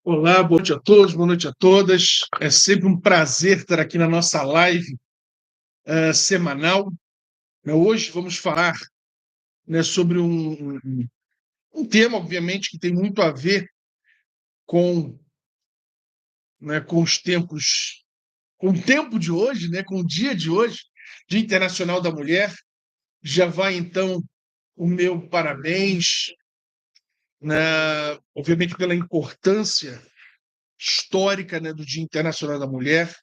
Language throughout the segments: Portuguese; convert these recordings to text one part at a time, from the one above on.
Olá, boa noite a todos, boa noite a todas. É sempre um prazer estar aqui na nossa live semanal. Hoje vamos falar, né, sobre um tema, obviamente, que tem muito a ver com, né, com os tempos, com o tempo de hoje, né, com o dia de hoje, Dia Internacional da Mulher. Já vai, então, o meu parabéns, né, obviamente, pela importância histórica, né, do Dia Internacional da Mulher.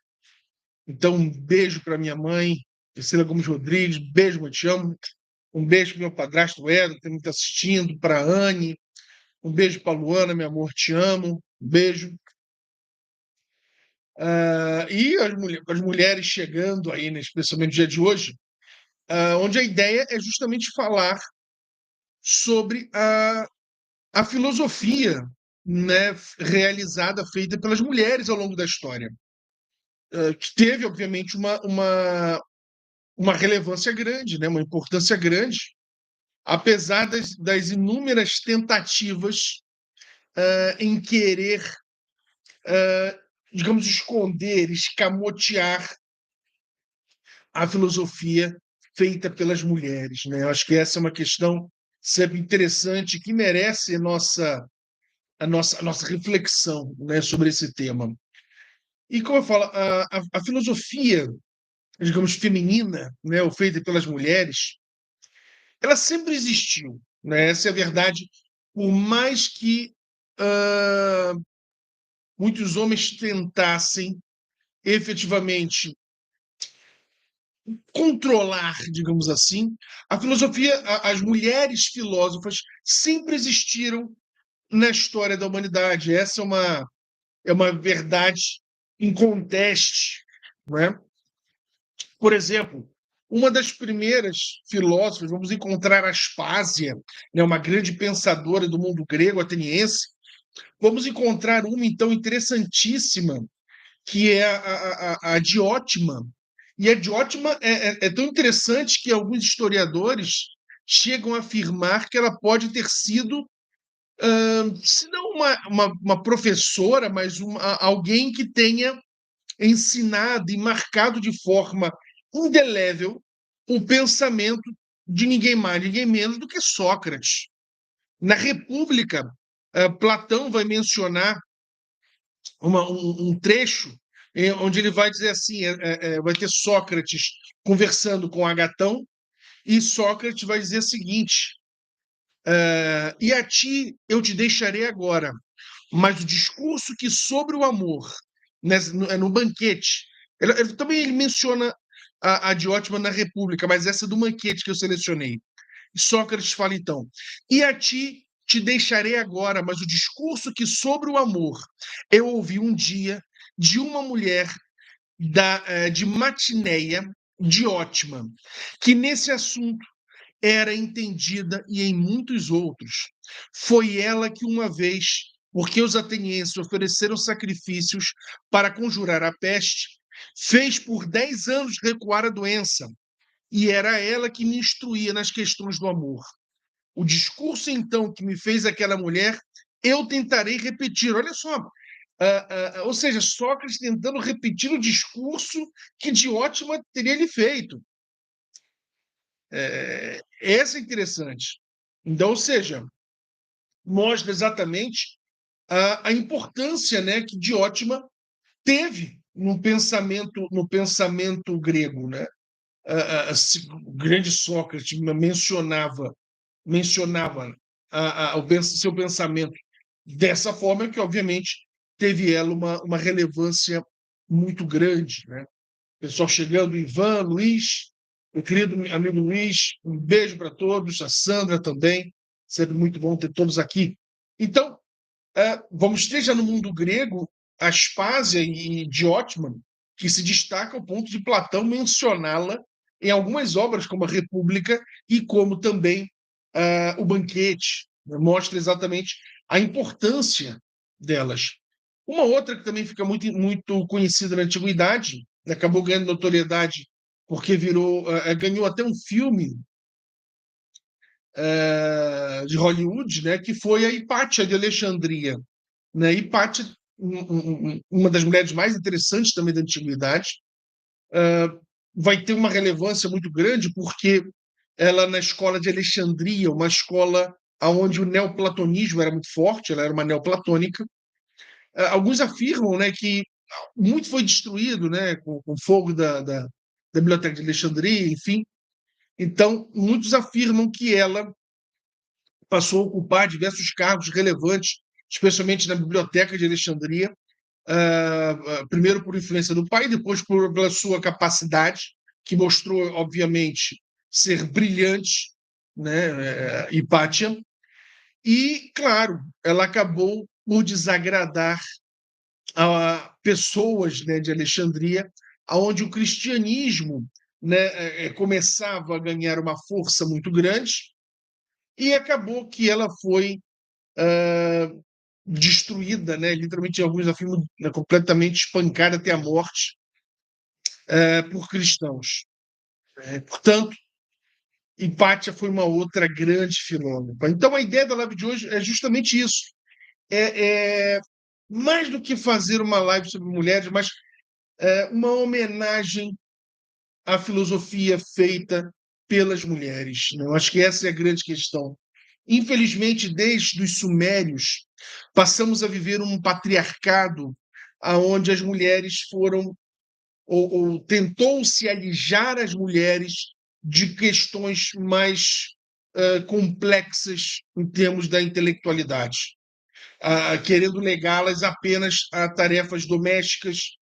Então, um beijo para minha mãe, Priscila Gomes Rodrigues, beijo, eu te amo. Um beijo para meu padrasto Edson, que está me assistindo, para a Anne, um beijo para a Luana, meu amor, te amo, um beijo. E as mulheres chegando aí, né, especialmente no dia de hoje, onde a ideia é justamente falar sobre a filosofia, né, realizada, feita pelas mulheres ao longo da história, que teve, obviamente, uma relevância grande, né, uma importância grande, apesar das inúmeras tentativas em querer, digamos, esconder, escamotear a filosofia feita pelas mulheres, né? Eu acho que essa é uma questão sempre interessante que merece a nossa reflexão, né, sobre esse tema. E como eu falo, a filosofia, digamos, feminina, né, ou feita pelas mulheres, ela sempre existiu, né? Essa é a verdade. Por mais que ah, muitos homens tentassem efetivamente controlar, digamos assim, a filosofia, as mulheres filósofas sempre existiram na história da humanidade. Essa é uma verdade inconteste, não é? Por exemplo, uma das primeiras filósofas, vamos encontrar Aspásia, né, uma grande pensadora do mundo grego ateniense. Vamos encontrar uma, então, interessantíssima, que é a Diótima. E a Diótima é tão interessante que alguns historiadores chegam a afirmar que ela pode ter sido, se não uma professora, mas alguém que tenha ensinado e marcado de forma indelével o pensamento de ninguém mais, ninguém menos do que Sócrates. Na República, Platão vai mencionar um trecho onde ele vai dizer assim: vai ter Sócrates conversando com Agatão, e Sócrates vai dizer o seguinte: e a ti eu te deixarei agora, mas o discurso que sobre o amor, né, no banquete, ele também ele menciona a Diótima na República, mas essa do banquete que eu selecionei. Sócrates fala então: e a ti te deixarei agora, mas o discurso que sobre o amor eu ouvi um dia de uma mulher de Matineia, Diótima, que nesse assunto era entendida e em muitos outros. Foi ela que uma vez, porque os atenienses ofereceram sacrifícios para conjurar a peste, fez por 10 anos recuar a doença, e era ela que me instruía nas questões do amor. O discurso, então, que me fez aquela mulher, eu tentarei repetir. Olha só. Ou seja, Sócrates tentando repetir o discurso que Diótima teria lhe feito. Essa é interessante. Então, ou seja, mostra exatamente a importância, né, que Diótima teve no pensamento grego, né? O grande Sócrates mencionava seu pensamento dessa forma, que obviamente teve ela uma relevância muito grande, né? Pessoal chegando, Ivan, Luiz, meu querido amigo Luiz, um beijo para todos, a Sandra também, sempre muito bom ter todos aqui. Então, vamos ter já no mundo grego Aspásia e Diótima, que se destaca ao ponto de Platão mencioná-la em algumas obras, como a República e como também o Banquete, né? Mostra exatamente a importância delas. Uma outra que também fica muito, muito conhecida na antiguidade, acabou ganhando notoriedade porque ganhou até um filme de Hollywood, né, que foi a Hipátia de Alexandria. né? Hipátia, uma das mulheres mais interessantes também da antiguidade, vai ter uma relevância muito grande porque ela na escola de Alexandria, uma escola onde o neoplatonismo era muito forte, ela era uma neoplatônica. Alguns afirmam, né, que muito foi destruído, né, com o fogo da Biblioteca de Alexandria, enfim. Então, muitos afirmam que ela passou a ocupar diversos cargos relevantes, especialmente na Biblioteca de Alexandria, primeiro por influência do pai, depois pela sua capacidade, que mostrou, obviamente, ser brilhante, né, Hipátia. E, claro, ela acabou por desagradar a pessoas, né, de Alexandria, onde o cristianismo, né, começava a ganhar uma força muito grande, e acabou que ela foi destruída, né, literalmente, em alguns afirmam, né, completamente espancada até a morte por cristãos. Portanto, Hipátia foi uma outra grande filósofa. Então, a ideia da live de hoje é justamente isso. É mais do que fazer uma live sobre mulheres, mas uma homenagem à filosofia feita pelas mulheres, né? Eu acho que essa é a grande questão. Infelizmente, desde os sumérios, passamos a viver um patriarcado onde as mulheres foram, ou tentou-se alijar as mulheres de questões mais complexas em termos da intelectualidade, querendo legá-las apenas a tarefas domésticas,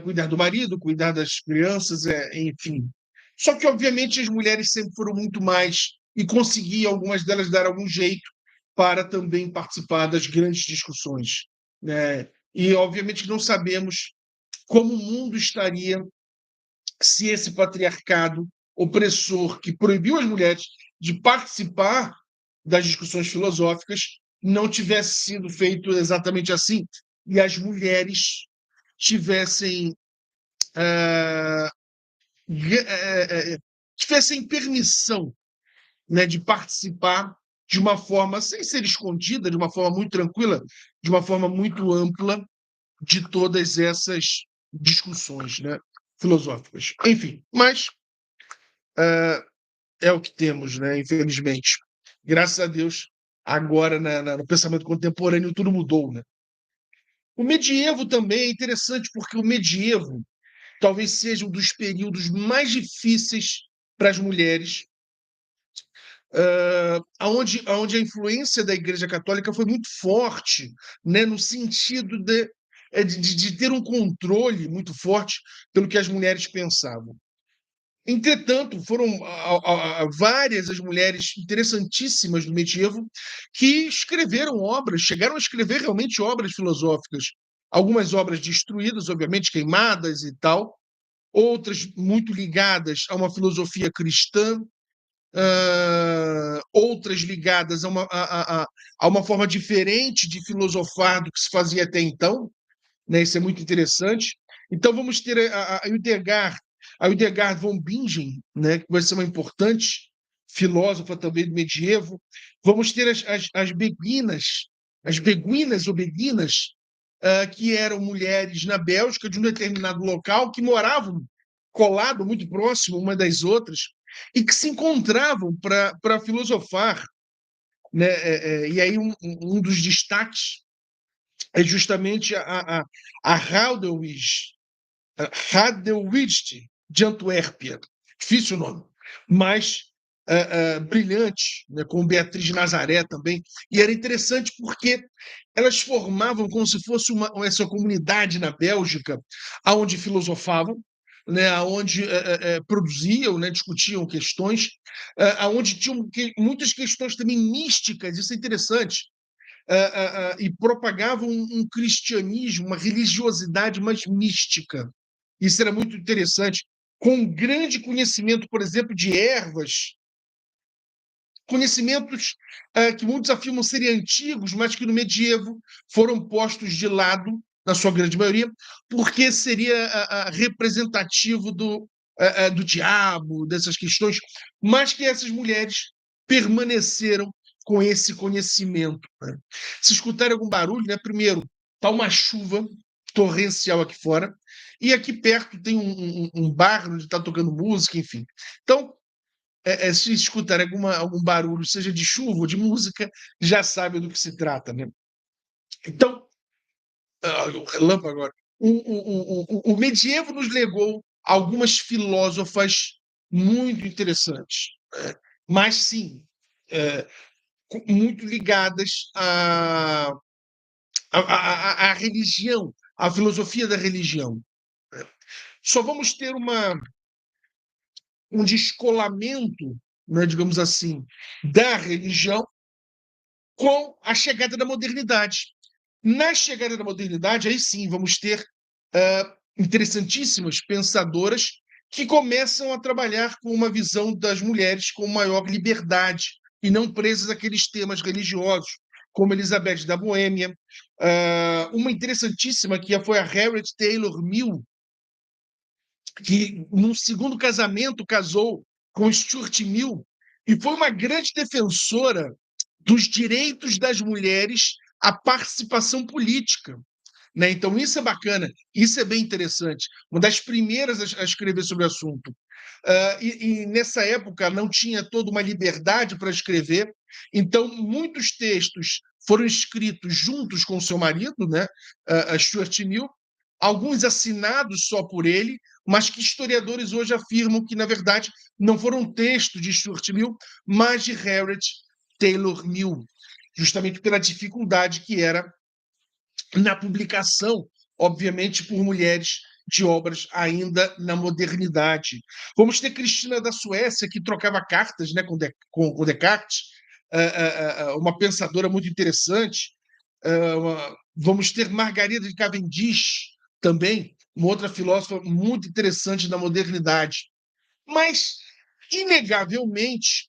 cuidar do marido, cuidar das crianças, enfim. Só que, obviamente, as mulheres sempre foram muito mais e conseguiam, algumas delas, dar algum jeito para também participar das grandes discussões, né? E, obviamente, não sabemos como o mundo estaria se esse patriarcado opressor que proibiu as mulheres de participar das discussões filosóficas não tivesse sido feito exatamente assim e as mulheres tivessem uh, tivessem permissão, né, de participar de uma forma sem ser escondida, de uma forma muito tranquila, de uma forma muito ampla de todas essas discussões, né, filosóficas. Enfim, mas é o que temos, né? Infelizmente. Graças a Deus, agora no pensamento contemporâneo tudo mudou, né? O medievo também é interessante porque o medievo talvez seja um dos períodos mais difíceis para as mulheres, onde a influência da Igreja Católica foi muito forte, né, no sentido de ter um controle muito forte pelo que as mulheres pensavam. Entretanto, foram várias as mulheres interessantíssimas do medievo que escreveram obras, chegaram a escrever realmente obras filosóficas. Algumas obras destruídas, obviamente, queimadas e tal, outras muito ligadas a uma filosofia cristã, outras ligadas a uma forma diferente de filosofar do que se fazia até então, né? Isso é muito interessante. Então, vamos ter a Hildegard von Bingen, né? Que vai ser uma importante filósofa também do medievo. Vamos ter as beguinas, as beguinas ou beguinas, que eram mulheres na Bélgica de um determinado local que moravam colado, muito próximo uma das outras, e que se encontravam para filosofar, né? E aí um dos destaques é justamente a Radewijde de Antuérpia. Difícil o nome, mas brilhante, né, com Beatriz de Nazaré também. E era interessante porque elas formavam como se fosse essa comunidade na Bélgica, onde filosofavam, né, onde produziam, né, discutiam questões, onde tinham muitas questões também místicas, isso é interessante, e propagavam um cristianismo, uma religiosidade mais mística. Isso era muito interessante, com grande conhecimento, por exemplo, de ervas, conhecimentos que muitos afirmam serem antigos, mas que no medievo foram postos de lado, na sua grande maioria, porque seria representativo do diabo, dessas questões, mas que essas mulheres permaneceram com esse conhecimento, né? Se escutar algum barulho, né, primeiro, está uma chuva torrencial aqui fora, e aqui perto tem um bar onde está tocando música, enfim. Então, se escutar algum barulho, seja de chuva ou de música, já sabe do que se trata, né? Então, o relâmpago agora. O medievo nos legou algumas filósofas muito interessantes, né? Mas sim, é, muito ligadas à religião, à filosofia da religião. Só vamos ter um descolamento, né, digamos assim, da religião com a chegada da modernidade. Na chegada da modernidade, aí sim, vamos ter interessantíssimas pensadoras que começam a trabalhar com uma visão das mulheres com maior liberdade e não presas àqueles temas religiosos, como Elizabeth da Boêmia. Uma interessantíssima que foi a Harriet Taylor Mill, que num segundo casamento casou com Stuart Mill e foi uma grande defensora dos direitos das mulheres à participação política, né? Então, isso é bacana, isso é bem interessante. Uma das primeiras a escrever sobre o assunto. E nessa época não tinha toda uma liberdade para escrever, então muitos textos foram escritos juntos com o seu marido, né, a Stuart Mill, alguns assinados só por ele, mas que historiadores hoje afirmam que, na verdade, não foram textos de Stuart Mill, mas de Harriet Taylor Mill, justamente pela dificuldade que era na publicação, obviamente, por mulheres de obras ainda na modernidade. Vamos ter Cristina da Suécia, que trocava cartas, né, com Descartes, uma pensadora muito interessante. Vamos ter Margarida de Cavendish, também, uma outra filósofa muito interessante na modernidade. Mas, inegavelmente,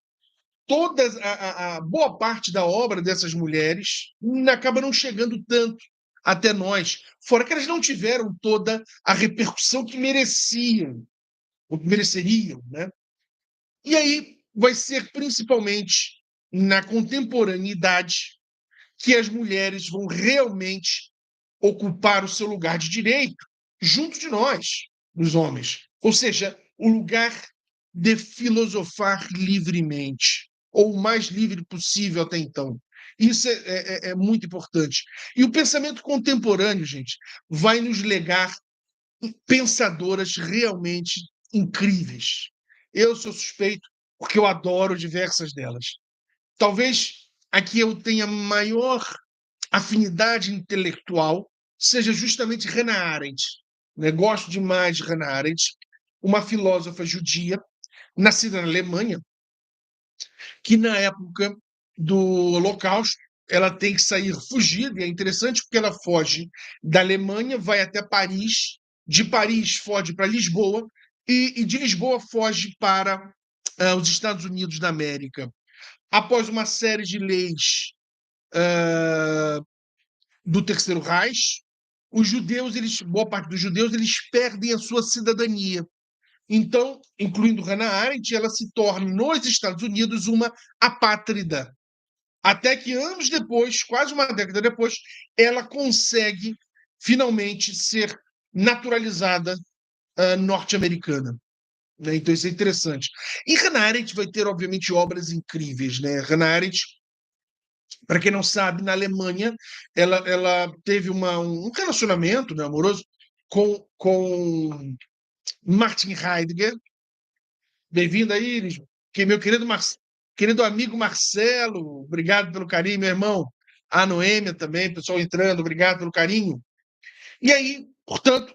a boa parte da obra dessas mulheres acaba não chegando tanto até nós, fora que elas não tiveram toda a repercussão que mereciam, ou que mereceriam, né? E aí vai ser principalmente na contemporaneidade que as mulheres vão realmente ocupar o seu lugar de direito junto de nós, dos homens. Ou seja, o lugar de filosofar livremente, ou o mais livre possível até então. Isso é muito importante. E o pensamento contemporâneo, gente, vai nos legar pensadoras realmente incríveis. Eu sou suspeito porque eu adoro diversas delas. Talvez aqui eu tenha maior afinidade intelectual seja justamente Hannah Arendt. Né? Gosto demais de Hannah Arendt, uma filósofa judia, nascida na Alemanha, que na época do Holocausto ela tem que sair fugida, e é interessante porque ela foge da Alemanha, vai até Paris, de Paris foge para Lisboa, e de Lisboa foge para os Estados Unidos da América. Após uma série de leis do Terceiro Reich, os judeus, boa parte dos judeus, eles perdem a sua cidadania. Então, incluindo Hannah Arendt, ela se torna, nos Estados Unidos, uma apátrida. Até que anos depois, quase uma década depois, ela consegue finalmente ser naturalizada norte-americana. Né? Então, isso é interessante. E Hannah Arendt vai ter, obviamente, obras incríveis. Né? Hannah Arendt, para quem não sabe, na Alemanha, ela teve um relacionamento, né, amoroso com Martin Heidegger. Bem-vindo aí, Iris. Que meu querido amigo Marcelo, obrigado pelo carinho, meu irmão. A Noêmia também, pessoal entrando, obrigado pelo carinho. E aí, portanto,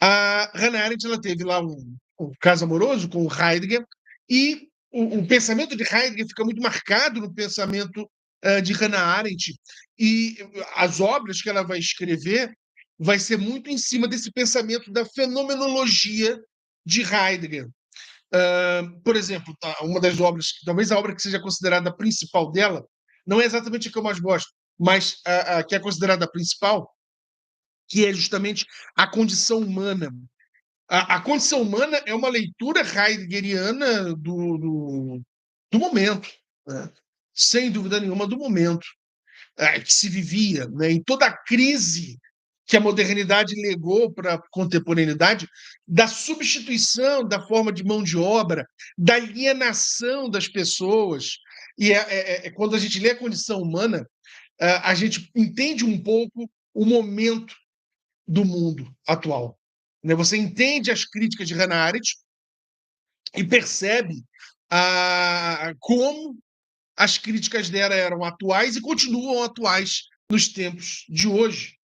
a Hannah Arendt ela teve lá um caso amoroso com o Heidegger, e o pensamento de Heidegger fica muito marcado no pensamento de Hannah Arendt, e as obras que ela vai escrever vai ser muito em cima desse pensamento da fenomenologia de Heidegger. Por exemplo, uma das obras, talvez a obra que seja considerada a principal dela, não é exatamente a que eu mais gosto, mas a que é considerada a principal, que é justamente a condição humana. A condição humana é uma leitura heideggeriana do momento. Né? sem dúvida nenhuma, do momento que se vivia, né, em toda a crise que a modernidade legou para a contemporaneidade, da substituição da forma de mão de obra, da alienação das pessoas. E quando a gente lê a condição humana, a gente entende um pouco o momento do mundo atual. Né? Você entende as críticas de Hannah Arendt e percebe como as críticas dela eram atuais e continuam atuais nos tempos de hoje.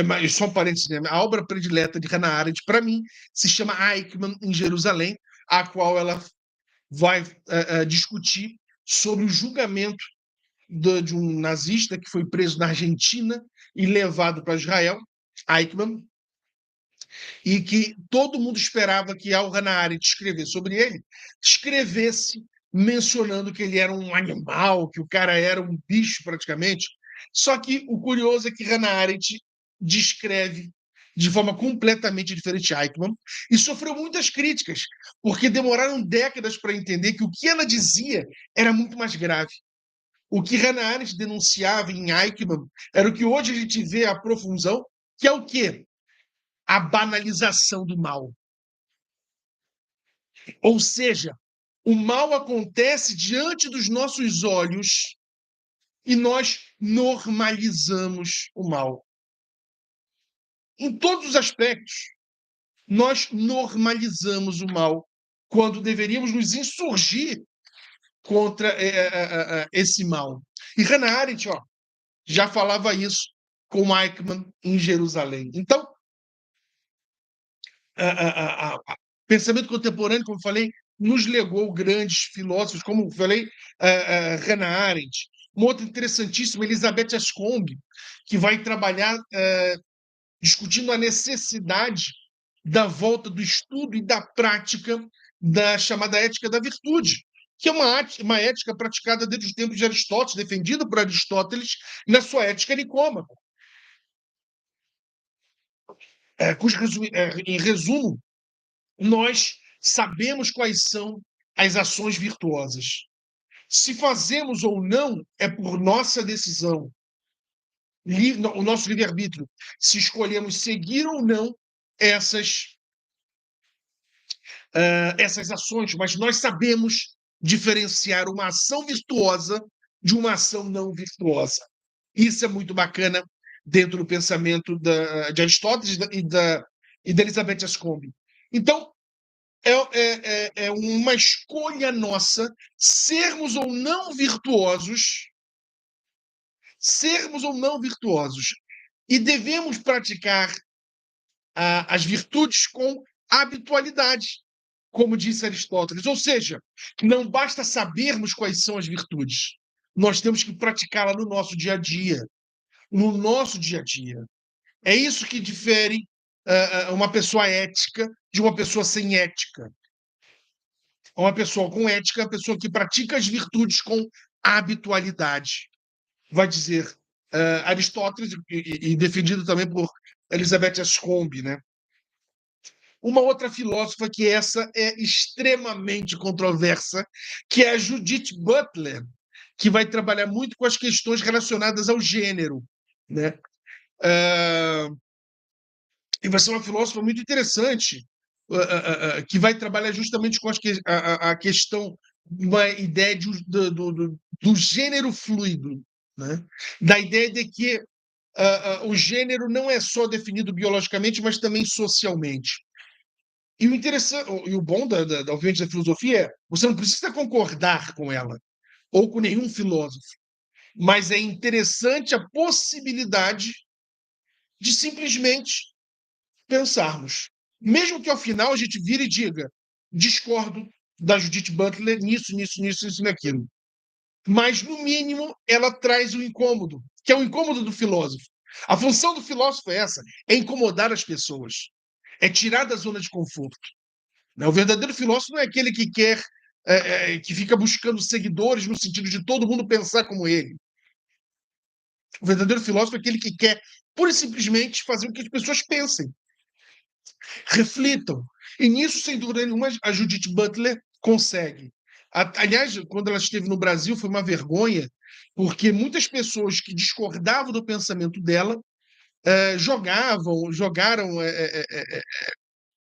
Mas só um parênteses, né? A obra predileta de Hannah Arendt, para mim, se chama Eichmann em Jerusalém, a qual ela vai discutir sobre o julgamento de um nazista que foi preso na Argentina e levado para Israel, Eichmann, e que todo mundo esperava que, ao Hannah Arendt escrever sobre ele, escrevesse mencionando que ele era um animal, que o cara era um bicho praticamente. Só que o curioso é que Hannah Arendt descreve de forma completamente diferente Eichmann e sofreu muitas críticas, porque demoraram décadas para entender que o que ela dizia era muito mais grave. O que Hannah Arendt denunciava em Eichmann era o que hoje a gente vê a profusão, que é o quê? A banalização do mal. Ou seja, o mal acontece diante dos nossos olhos e nós normalizamos o mal. Em todos os aspectos, nós normalizamos o mal quando deveríamos nos insurgir contra esse mal. E Hannah Arendt já falava isso com Eichmann em Jerusalém. Então, pensamento contemporâneo, como falei, nos legou grandes filósofos, como falei, Hannah Arendt. Uma outra interessantíssima, Elizabeth Ascombe, que vai trabalhar discutindo a necessidade da volta do estudo e da prática da chamada ética da virtude, que é uma ética praticada desde os tempos de Aristóteles, defendida por Aristóteles na sua Ética Nicômaco. Em resumo, nós sabemos quais são as ações virtuosas. Se fazemos ou não, é por nossa decisão, o nosso livre-arbítrio, se escolhemos seguir ou não essas, essas ações, mas nós sabemos diferenciar uma ação virtuosa de uma ação não virtuosa. Isso é muito bacana dentro do pensamento de Aristóteles e da Elizabeth Ascombe. Então, é uma escolha nossa sermos ou não virtuosos. E devemos praticar as virtudes com habitualidade, como disse Aristóteles. Ou seja, não basta sabermos quais são as virtudes, nós temos que praticá-las no nosso dia a dia. No nosso dia a dia. É isso que difere uma pessoa ética de uma pessoa sem ética. Uma pessoa com ética é uma pessoa que pratica as virtudes com habitualidade. Vai dizer Aristóteles, e defendido também por Elizabeth Ascombe, né? Uma outra filósofa que essa é extremamente controversa, que é a Judith Butler, que vai trabalhar muito com as questões relacionadas ao gênero, né? E vai ser uma filósofa muito interessante, que vai trabalhar justamente com a questão, uma ideia do gênero fluido, né? Da ideia de que o gênero não é só definido biologicamente, mas também socialmente. E o interessante, e o bom obviamente, da filosofia é você não precisa concordar com ela, ou com nenhum filósofo, mas é interessante a possibilidade de simplesmente pensarmos. Mesmo que ao final a gente vire e diga: discordo da Judith Butler nisso, nisso, nisso, isso e naquilo. Mas, no mínimo, ela traz o incômodo, que é o incômodo do filósofo. A função do filósofo é essa: é incomodar as pessoas, é tirar da zona de conforto. O verdadeiro filósofo não é aquele que quer, que fica buscando seguidores no sentido de todo mundo pensar como ele. O verdadeiro filósofo é aquele que quer, pura e simplesmente, fazer com que as pessoas pensem, reflitam. E nisso, sem dúvida nenhuma, a Judith Butler consegue. Aliás, quando ela esteve no Brasil, foi uma vergonha, porque muitas pessoas que discordavam do pensamento dela jogaram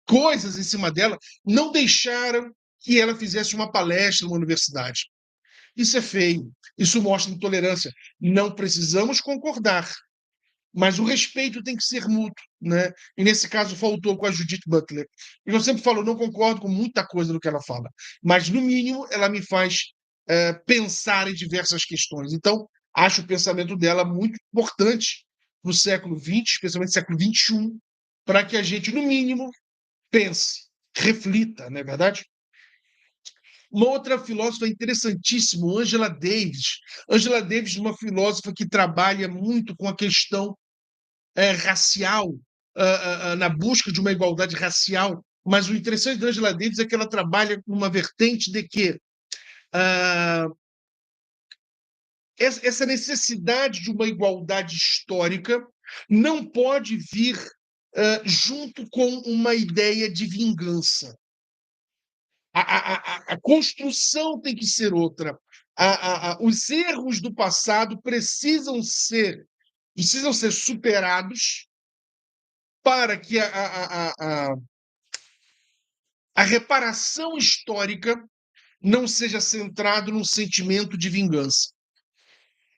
coisas em cima dela, não deixaram que ela fizesse uma palestra numa universidade. Isso é feio, isso mostra intolerância. Não precisamos concordar, mas o respeito tem que ser mútuo, né? E nesse caso faltou com a Judith Butler. E eu sempre falo, não concordo com muita coisa do que ela fala, mas no mínimo ela me faz pensar em diversas questões. Então, acho o pensamento dela muito importante para o século XX, especialmente século XXI, para que a gente, no mínimo, pense, reflita, não é verdade? Uma outra filósofa interessantíssima, Angela Davis. Angela Davis é uma filósofa que trabalha muito com a questão racial, na busca de uma igualdade racial. Mas o interessante da Angela Davis é que ela trabalha com uma vertente de que essa necessidade de uma igualdade histórica não pode vir junto com uma ideia de vingança. A construção tem que ser outra. Os erros do passado precisam ser superados para que a reparação histórica não seja centrada num sentimento de vingança.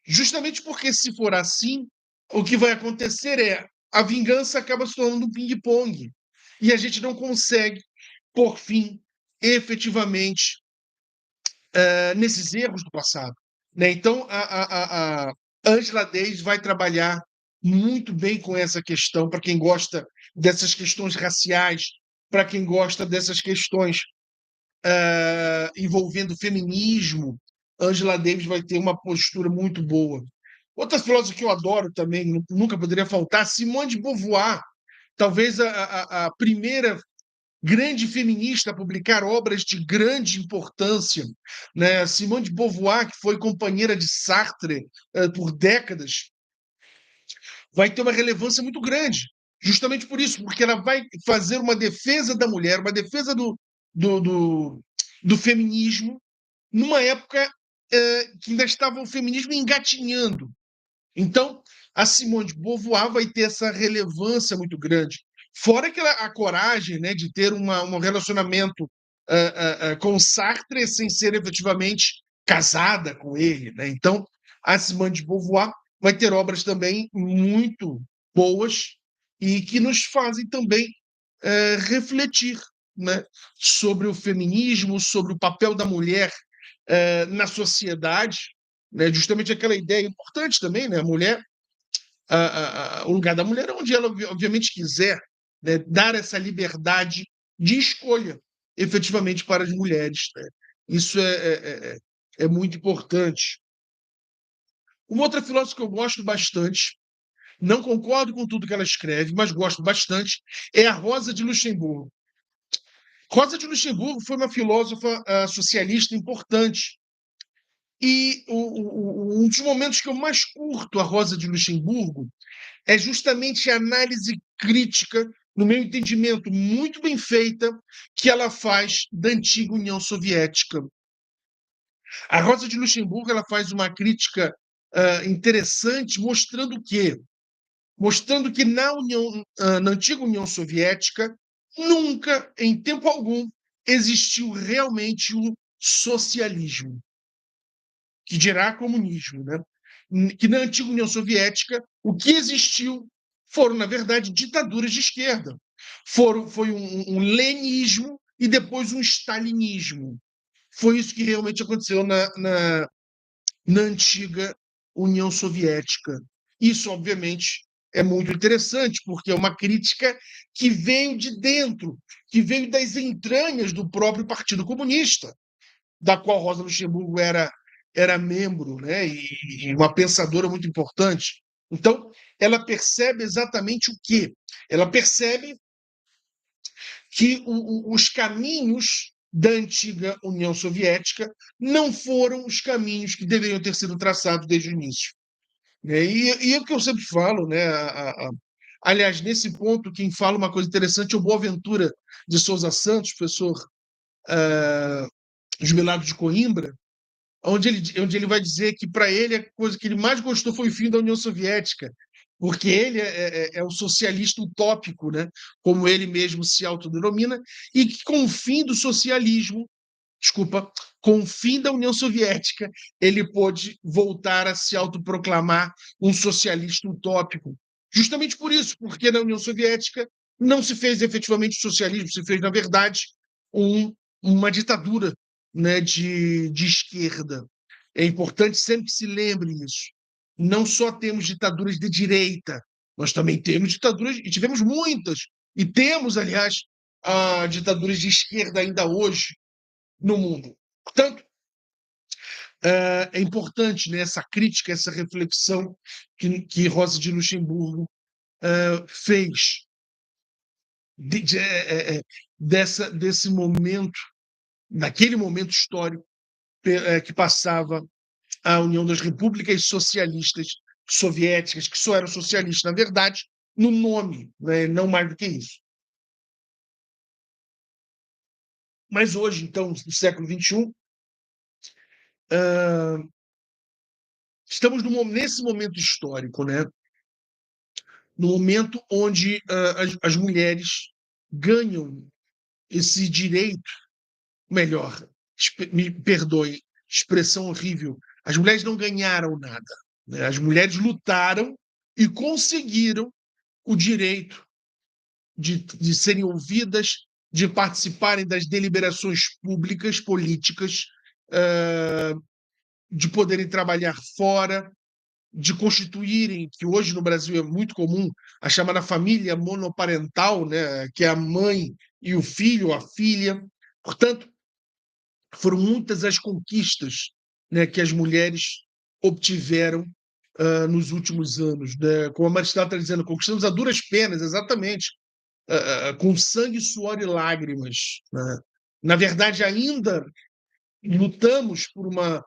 Justamente porque, se for assim, o que vai acontecer é a vingança acaba se tornando um ping-pong e a gente não consegue, por fim, efetivamente, nesses erros do passado. Né? Então, a Angela Davis vai trabalhar muito bem com essa questão, para quem gosta dessas questões raciais, para quem gosta dessas questões envolvendo feminismo. Angela Davis vai ter uma postura muito boa. Outra filósofa que eu adoro também, nunca poderia faltar, Simone de Beauvoir, talvez a primeira grande feminista a publicar obras de grande importância, né? Simone de Beauvoir, que foi companheira de Sartre por décadas, vai ter uma relevância muito grande, justamente por isso, porque ela vai fazer uma defesa da mulher, uma defesa do, do, do feminismo, numa época que ainda estava o feminismo engatinhando. Então, a Simone de Beauvoir vai ter essa relevância muito grande. Fora que a coragem, né, de ter um relacionamento com Sartre sem ser efetivamente casada com ele. Né? Então, a Simone de Beauvoir vai ter obras também muito boas e que nos fazem também refletir, né, sobre o feminismo, sobre o papel da mulher na sociedade, né? Justamente aquela ideia importante também, né? A mulher, o lugar da mulher é onde ela obviamente quiser, né? Dar essa liberdade de escolha, efetivamente, para as mulheres. Né? Isso é muito importante. Uma outra filósofa que eu gosto bastante, não concordo com tudo que ela escreve, mas gosto bastante, é a Rosa de Luxemburgo. Rosa de Luxemburgo foi uma filósofa socialista importante. E um dos momentos que eu mais curto a Rosa de Luxemburgo é justamente a análise crítica, no meu entendimento, muito bem feita, que ela faz da antiga União Soviética. A Rosa de Luxemburgo ela faz uma crítica interessante, mostrando que na antiga União Soviética nunca, em tempo algum, existiu realmente o socialismo, que dirá comunismo, né? Que na antiga União Soviética o que existiu foram, na verdade, ditaduras de esquerda. Foi um lenismo e depois um stalinismo. Foi isso que realmente aconteceu na antiga União Soviética. Isso, obviamente, é muito interessante, porque é uma crítica que veio de dentro, que veio das entranhas do próprio Partido Comunista, da qual Rosa Luxemburgo era membro, né, e uma pensadora muito importante. Então, ela percebe exatamente o quê? Ela percebe que os caminhos da antiga União Soviética não foram os caminhos que deveriam ter sido traçados desde o início. Né? E é o que eu sempre falo, né? Aliás, nesse ponto, quem fala uma coisa interessante é o Boaventura de Souza Santos, professor Jubilado de Coimbra, onde ele vai dizer que, para ele, a coisa que ele mais gostou foi o fim da União Soviética, porque ele é um socialista utópico, né? Como ele mesmo se autodenomina, e que, com o fim do socialismo, desculpa, com o fim da União Soviética, ele pôde voltar a se autoproclamar um socialista utópico. Justamente por isso, porque na União Soviética não se fez efetivamente socialismo, se fez, na verdade, um, uma ditadura, né, de esquerda. É importante sempre que se lembre isso. Não só temos ditaduras de direita, nós também temos ditaduras, e tivemos muitas, e temos, aliás, ditaduras de esquerda ainda hoje no mundo. Portanto, é importante, né, essa crítica, essa reflexão que Rosa de Luxemburgo fez desse momento, daquele momento histórico que passava a União das Repúblicas Socialistas Soviéticas, que só eram socialistas, na verdade, no nome, né, não mais do que isso. Mas hoje, então, no século XXI, estamos nesse momento histórico, né? No momento onde as mulheres ganham esse direito, melhor, me perdoe, expressão horrível, as mulheres não ganharam nada, né? As mulheres lutaram e conseguiram o direito de serem ouvidas, de participarem das deliberações públicas, políticas, de poderem trabalhar fora, de constituírem, que hoje no Brasil é muito comum, a chamada família monoparental, né, que é a mãe e o filho, a filha. Portanto, foram muitas as conquistas, né, que as mulheres obtiveram nos últimos anos. Né? Como a Maristela está dizendo, conquistamos a duras penas, exatamente, com sangue, suor e lágrimas. Né? Na verdade, ainda lutamos por uma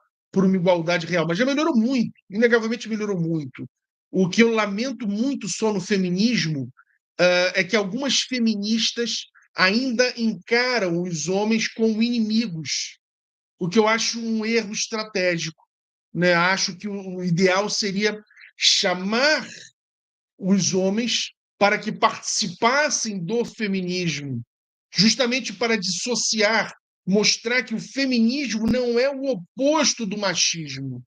igualdade real, mas já melhorou muito, inegavelmente melhorou muito. O que eu lamento muito só no feminismo é que algumas feministas ainda encaram os homens como inimigos, o que eu acho um erro estratégico. Né? Acho que o ideal seria chamar os homens para que participassem do feminismo, justamente para dissociar, mostrar que o feminismo não é o oposto do machismo,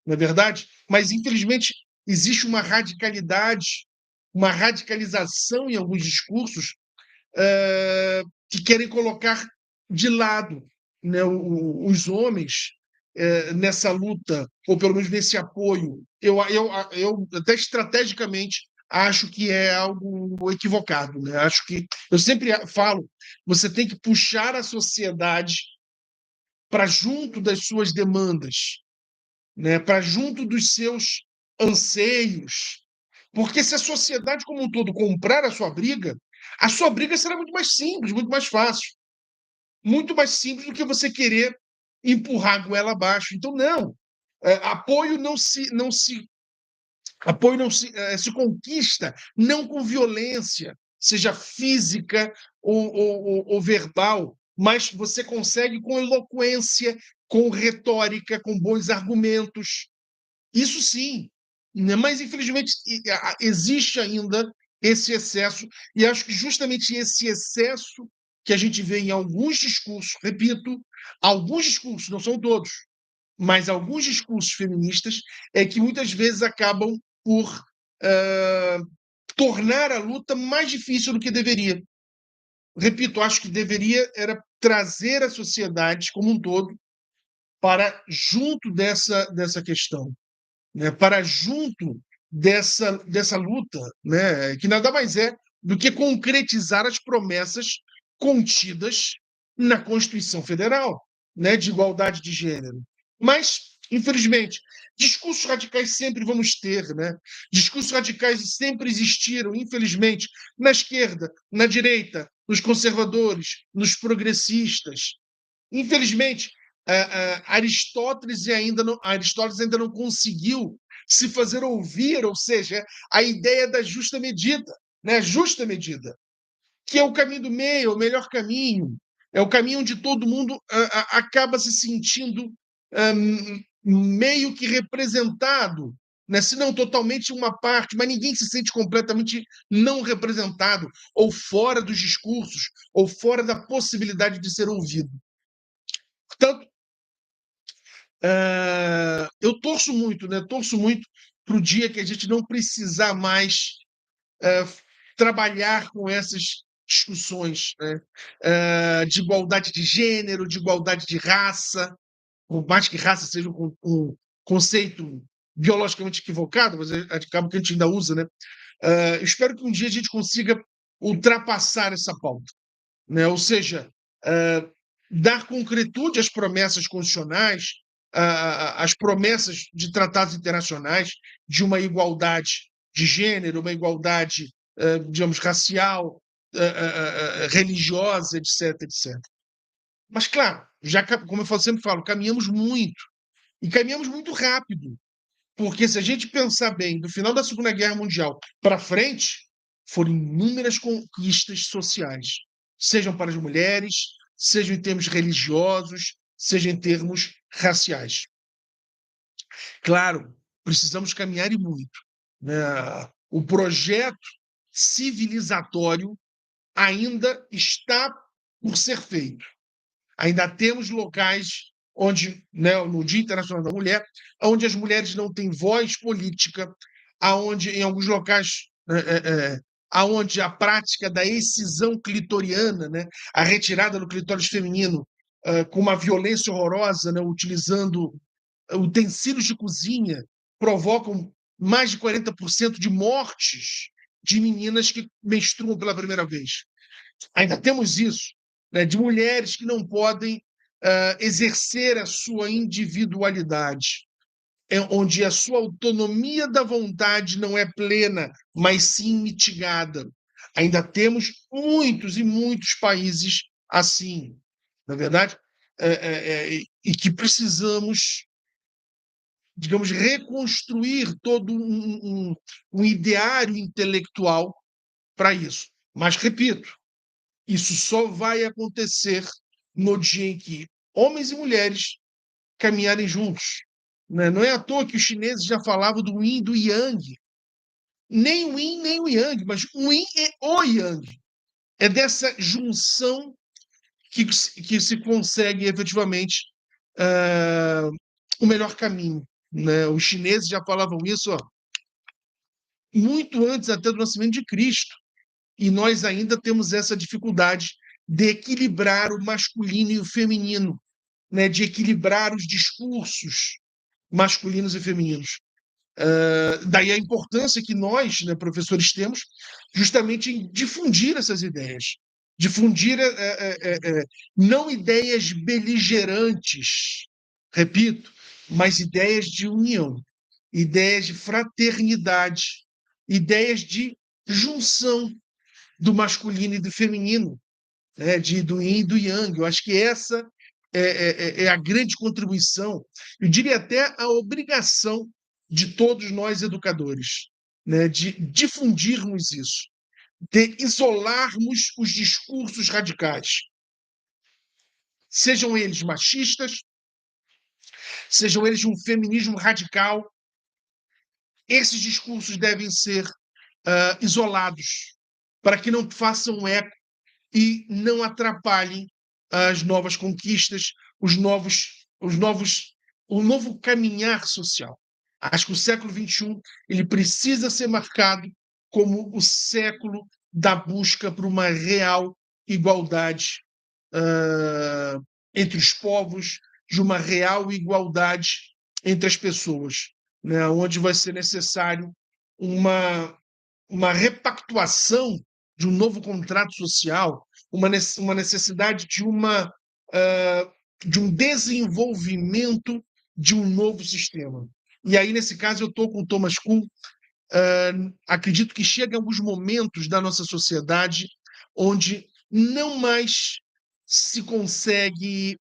não é verdade? Mas, infelizmente, existe uma radicalidade, uma radicalização em alguns discursos que querem colocar de lado, né, os homens nessa luta, ou pelo menos nesse apoio. Eu até estrategicamente acho que é algo equivocado. Né? Acho que eu sempre falo, você tem que puxar a sociedade para junto das suas demandas, né? Para junto dos seus anseios. Porque se a sociedade como um todo comprar a sua briga será muito mais simples, muito mais fácil. Muito mais simples do que você querer empurrar a goela abaixo. Então, não. Apoio se conquista não com violência, seja física ou verbal, mas você consegue com eloquência, com retórica, com bons argumentos. Isso sim. Né? Mas, infelizmente, existe ainda esse excesso, e acho que justamente esse excesso que a gente vê em alguns discursos, repito, alguns discursos, não são todos, mas alguns discursos feministas, é que muitas vezes acabam por tornar a luta mais difícil do que deveria. Repito, acho que deveria era trazer a sociedade como um todo para junto dessa questão, né? Para junto dessa luta, né? Que nada mais é do que concretizar as promessas contidas na Constituição Federal, né? De igualdade de gênero. Mas, infelizmente, discursos radicais sempre vamos ter, né? Discursos radicais sempre existiram, infelizmente, na esquerda, na direita, nos conservadores, nos progressistas. Infelizmente, Aristóteles ainda não conseguiu se fazer ouvir, ou seja, a ideia da justa medida, né? Justa medida, que é o caminho do meio, o melhor caminho. É o caminho onde todo mundo acaba se sentindo meio que representado, né? Se não totalmente uma parte, mas ninguém se sente completamente não representado, ou fora dos discursos, ou fora da possibilidade de ser ouvido. Portanto, eu torço muito, né? Torço muito para o dia que a gente não precisar mais trabalhar com essas discussões, né? De igualdade de gênero, de igualdade de raça, por mais que raça seja um conceito biologicamente equivocado, mas acaba que a gente ainda usa, né? Espero que um dia a gente consiga ultrapassar essa pauta, né? Ou seja, dar concretude às promessas constitucionais, às promessas de tratados internacionais de uma igualdade de gênero, uma igualdade, digamos, racial, religiosa, etc, etc. Mas, claro, já, como eu sempre falo, caminhamos muito, e caminhamos muito rápido, porque se a gente pensar bem, do final da Segunda Guerra Mundial para frente, foram inúmeras conquistas sociais, sejam para as mulheres, sejam em termos religiosos, seja em termos raciais. Claro, precisamos caminhar e muito, né? O projeto civilizatório ainda está por ser feito. Ainda temos locais onde, né, no Dia Internacional da Mulher, onde as mulheres não têm voz política, aonde em alguns locais aonde a prática da excisão clitoriana, né, a retirada do clitóris feminino, com uma violência horrorosa, né, utilizando utensílios de cozinha, provocam mais de 40% de mortes de meninas que menstruam pela primeira vez. Ainda temos isso, né, de mulheres que não podem exercer a sua individualidade, onde a sua autonomia da vontade não é plena, mas sim mitigada. Ainda temos muitos e muitos países assim, na verdade, e que precisamos, digamos, reconstruir todo um ideário intelectual para isso. Mas, repito, isso só vai acontecer no dia em que homens e mulheres caminharem juntos, né? Não é à toa que os chineses já falavam do yin e do yang. Nem o yin, nem o yang, mas o yin e o yang. É dessa junção que se consegue efetivamente o melhor caminho, né? Os chineses já falavam isso, ó, muito antes até do nascimento de Cristo. E nós ainda temos essa dificuldade de equilibrar o masculino e o feminino, né? De equilibrar os discursos masculinos e femininos. Daí a importância que nós, né, professores, temos justamente em difundir essas ideias. Difundir não ideias beligerantes, repito, mas ideias de união, ideias de fraternidade, ideias de junção do masculino e do feminino, né, do yin e do yang. Eu acho que essa é a grande contribuição, eu diria até a obrigação de todos nós educadores, né, de difundirmos isso, de isolarmos os discursos radicais, sejam eles machistas, sejam eles de um feminismo radical. Esses discursos devem ser isolados para que não façam eco e não atrapalhem as novas conquistas, o novo caminhar social. Acho que o século XXI ele precisa ser marcado como o século da busca por uma real igualdade entre os povos, de uma real igualdade entre as pessoas, né? Onde vai ser necessário uma repactuação de um novo contrato social, uma necessidade de um desenvolvimento de um novo sistema. E aí, nesse caso, eu estou com o Thomas Kuhn. Acredito que chega alguns momentos da nossa sociedade onde não mais se consegue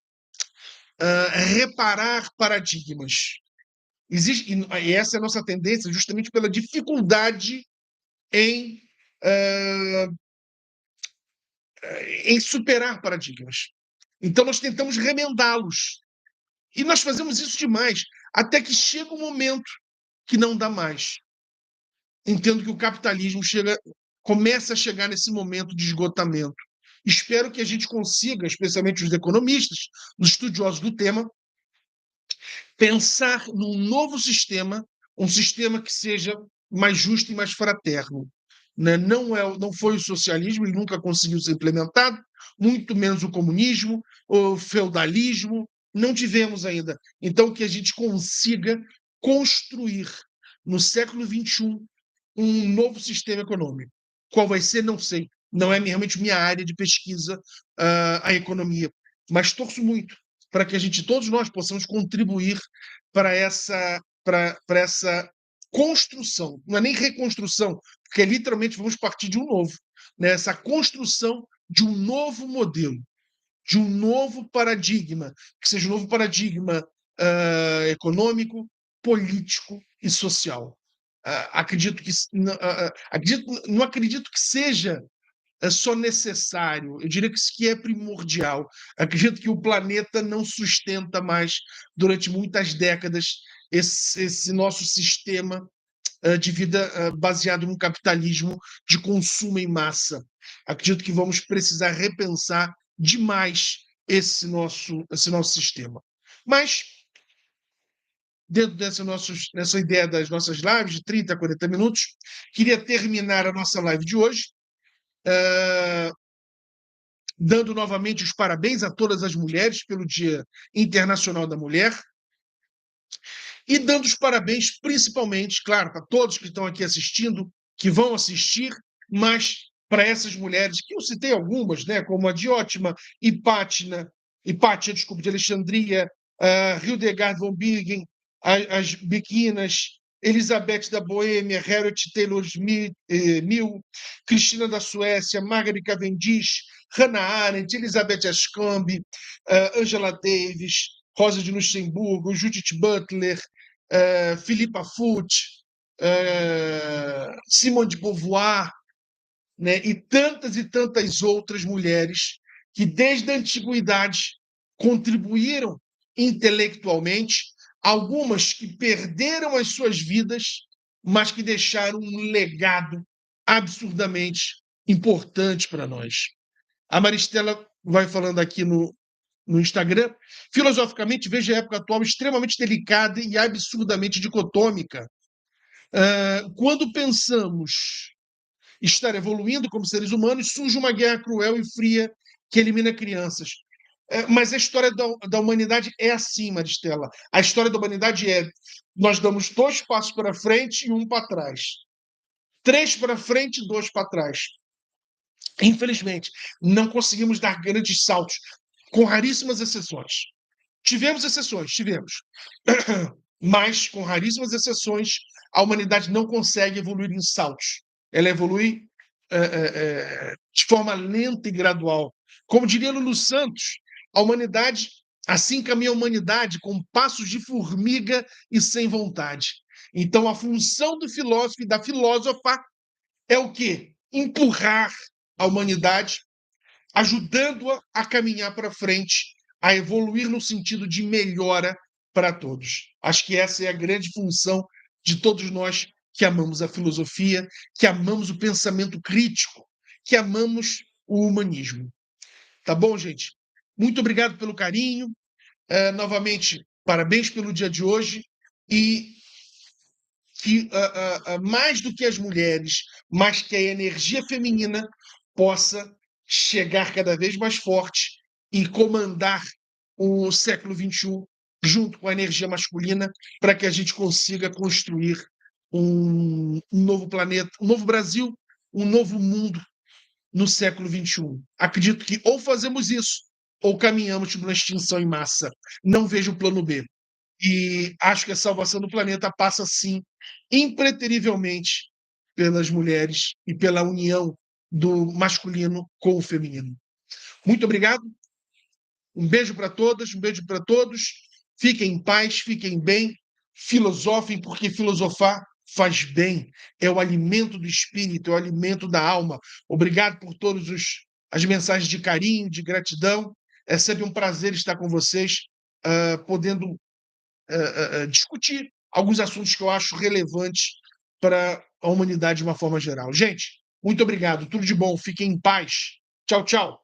reparar paradigmas. Existe, e essa é a nossa tendência, justamente pela dificuldade em, em superar paradigmas. Então, nós tentamos remendá-los. E nós fazemos isso demais, até que chega um momento que não dá mais. Entendo que o capitalismo começa a chegar nesse momento de esgotamento. Espero que a gente consiga, especialmente os economistas, os estudiosos do tema, pensar num novo sistema, um sistema que seja mais justo e mais fraterno. Né? Não foi o socialismo, ele nunca conseguiu ser implementado, muito menos o comunismo, o feudalismo, não tivemos ainda. Então, que a gente consiga construir, no século XXI, um novo sistema econômico. Qual vai ser, não sei. Não é realmente minha área de pesquisa, a economia. Mas torço muito para que todos nós possamos contribuir para essa construção. Não é nem reconstrução, porque literalmente vamos partir de um novo. Né? Essa construção de um novo modelo, de um novo paradigma, que seja um novo paradigma econômico, político e social. Não acredito que seja só necessário, eu diria que isso que é primordial. Acredito que o planeta não sustenta mais, durante muitas décadas, esse nosso sistema de vida baseado no capitalismo de consumo em massa. Acredito que vamos precisar repensar demais esse nosso sistema. Mas, dentro dessa ideia das nossas lives, de 30 a 40 minutos, queria terminar a nossa live de hoje dando novamente os parabéns a todas as mulheres pelo Dia Internacional da Mulher e dando os parabéns principalmente, claro, para todos que estão aqui assistindo, que vão assistir, mas para essas mulheres, que eu citei algumas, né, como a Diótima, Hipátia, desculpa, de Alexandria, Hildegard von Bingen, as Bequinas, Elizabeth da Boêmia, Harriet Taylor Mill, Cristina da Suécia, Margaret Cavendish, Hannah Arendt, Elizabeth Aschambe, Angela Davis, Rosa de Luxemburgo, Judith Butler, Philippa Foot, Simone de Beauvoir, né, e tantas outras mulheres que, desde a antiguidade, contribuíram intelectualmente, algumas que perderam as suas vidas, mas que deixaram um legado absurdamente importante para nós. A Maristela vai falando aqui no Instagram. Filosoficamente, vejo a época atual extremamente delicada e absurdamente dicotômica. Quando pensamos estar evoluindo como seres humanos, surge uma guerra cruel e fria que elimina crianças. Mas a história da humanidade é assim, Maristela. A história da humanidade é: nós damos 2 passos para frente e 1 para trás. 3 para frente e 2 para trás. Infelizmente, não conseguimos dar grandes saltos, com raríssimas exceções. Tivemos exceções, mas, com raríssimas exceções, a humanidade não consegue evoluir em saltos. Ela evolui de forma lenta e gradual. Como diria Lulu Santos, a humanidade, assim caminha a humanidade, com passos de formiga e sem vontade. Então, a função do filósofo e da filósofa é o quê? Empurrar a humanidade, ajudando-a a caminhar para frente, a evoluir no sentido de melhora para todos. Acho que essa é a grande função de todos nós que amamos a filosofia, que amamos o pensamento crítico, que amamos o humanismo. Tá bom, gente? Muito obrigado pelo carinho. Novamente, parabéns pelo dia de hoje e que mais do que as mulheres, mais que a energia feminina possa chegar cada vez mais forte e comandar o século XXI junto com a energia masculina para que a gente consiga construir um novo planeta, um novo Brasil, um novo mundo no século XXI. Acredito que ou fazemos isso ou caminhamos para uma extinção em massa. Não vejo o plano B. E acho que a salvação do planeta passa, sim, impreterivelmente, pelas mulheres e pela união do masculino com o feminino. Muito obrigado. Um beijo para todas, um beijo para todos. Fiquem em paz, fiquem bem, filosofem, porque filosofar faz bem. É o alimento do espírito, é o alimento da alma. Obrigado por todas as mensagens de carinho, de gratidão. É sempre um prazer estar com vocês, podendo discutir alguns assuntos que eu acho relevantes para a humanidade de uma forma geral. Gente, muito obrigado. Tudo de bom. Fiquem em paz. Tchau, tchau.